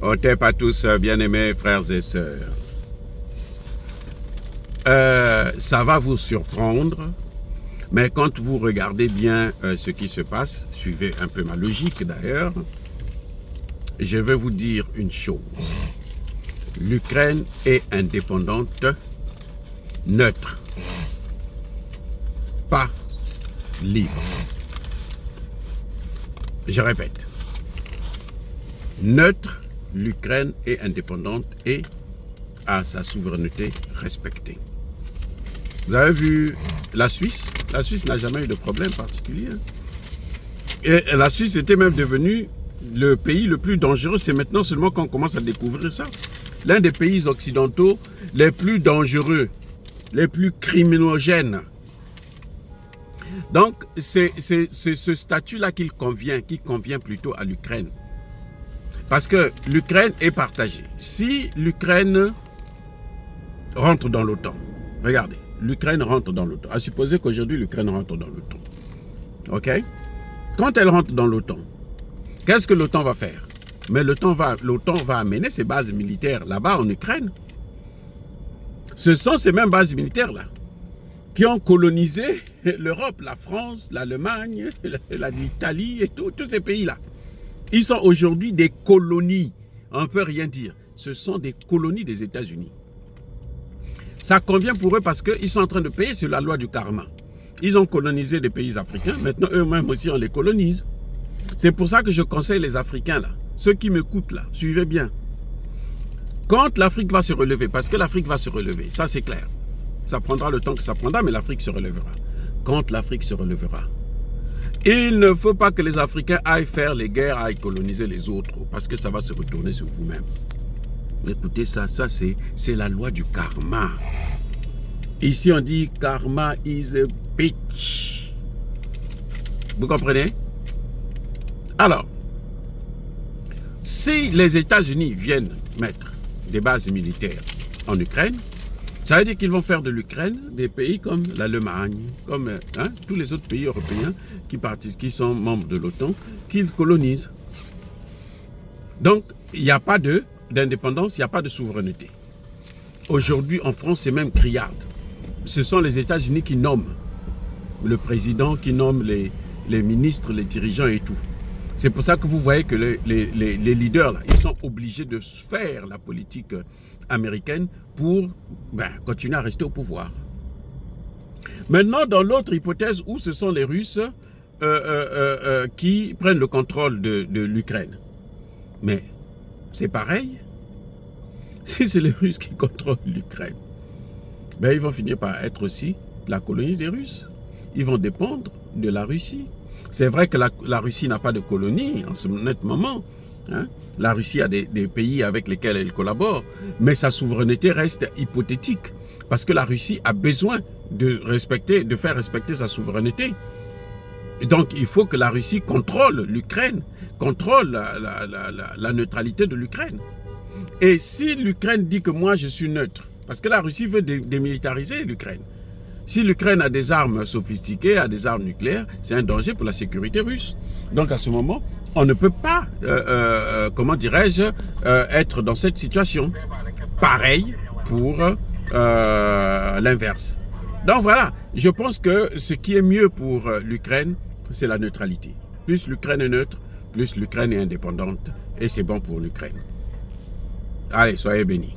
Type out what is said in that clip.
Otep à tous, bien-aimés frères et sœurs. Ça va vous surprendre, mais quand vous regardez bien ce qui se passe, suivez un peu ma logique d'ailleurs, je vais vous dire une chose. L'Ukraine est indépendante, neutre, pas libre. Je répète, neutre, l'Ukraine est indépendante et a sa souveraineté respectée. Vous avez vu la Suisse? La Suisse n'a jamais eu de problème particulier. Et la Suisse était même devenue le pays le plus dangereux. C'est maintenant seulement qu'on commence à découvrir ça. L'un des pays occidentaux les plus dangereux, les plus criminogènes. Donc, c'est ce statut-là qui convient plutôt à l'Ukraine. Parce que l'Ukraine est partagée. Si l'Ukraine rentre dans l'OTAN, regardez, l'Ukraine rentre dans l'OTAN. À supposer qu'aujourd'hui l'Ukraine rentre dans l'OTAN. Ok? Quand elle rentre dans l'OTAN, qu'est-ce que l'OTAN va faire? Mais l'OTAN va amener ses bases militaires là-bas en Ukraine. Ce sont ces mêmes bases militaires-là qui ont colonisé l'Europe, la France, l'Allemagne, l'Italie et tous ces pays-là. Ils sont aujourd'hui des colonies. On ne peut rien dire. Ce sont des colonies des États-Unis. Ça convient pour eux parce qu'ils sont en train de payer sur la loi du karma. Ils ont colonisé des pays africains. Maintenant, eux-mêmes aussi, on les colonise. C'est pour ça que je conseille les Africains, là, ceux qui m'écoutent, là, suivez bien. Quand l'Afrique va se relever, parce que l'Afrique va se relever, ça c'est clair. Ça prendra le temps que ça prendra, mais l'Afrique se relèvera. Quand l'Afrique se relèvera, il ne faut pas que les Africains aillent faire les guerres, aillent coloniser les autres, parce que ça va se retourner sur vous-même. Écoutez ça c'est la loi du karma. Ici on dit karma is a bitch. Vous comprenez? Alors, si les États-Unis viennent mettre des bases militaires en Ukraine, ça veut dire qu'ils vont faire de l'Ukraine des pays comme l'Allemagne, comme tous les autres pays européens qui sont membres de l'OTAN, qu'ils colonisent. Donc, il n'y a pas d'indépendance, il n'y a pas de souveraineté. Aujourd'hui, en France, c'est même criarde. Ce sont les États-Unis qui nomment le président, qui nomme les ministres, les dirigeants et tout. C'est pour ça que vous voyez que les leaders, là, ils sont obligés de faire la politique américaine pour continuer à rester au pouvoir. Maintenant, dans l'autre hypothèse où ce sont les Russes qui prennent le contrôle de l'Ukraine. Mais c'est pareil. Si c'est les Russes qui contrôlent l'Ukraine, ils vont finir par être aussi la colonie des Russes. Ils vont dépendre de la Russie. C'est vrai que la Russie n'a pas de colonie en ce moment. La Russie a des pays avec lesquels elle collabore, mais sa souveraineté reste hypothétique parce que la Russie a besoin de faire respecter sa souveraineté. Et donc, il faut que la Russie contrôle l'Ukraine, contrôle la neutralité de l'Ukraine. Et si l'Ukraine dit que moi je suis neutre, parce que la Russie veut démilitariser l'Ukraine. Si l'Ukraine a des armes sophistiquées, a des armes nucléaires, c'est un danger pour la sécurité russe. Donc à ce moment, on ne peut pas, être dans cette situation. Pareil pour l'inverse. Donc voilà, je pense que ce qui est mieux pour l'Ukraine, c'est la neutralité. Plus l'Ukraine est neutre, plus l'Ukraine est indépendante, et c'est bon pour l'Ukraine. Allez, soyez bénis.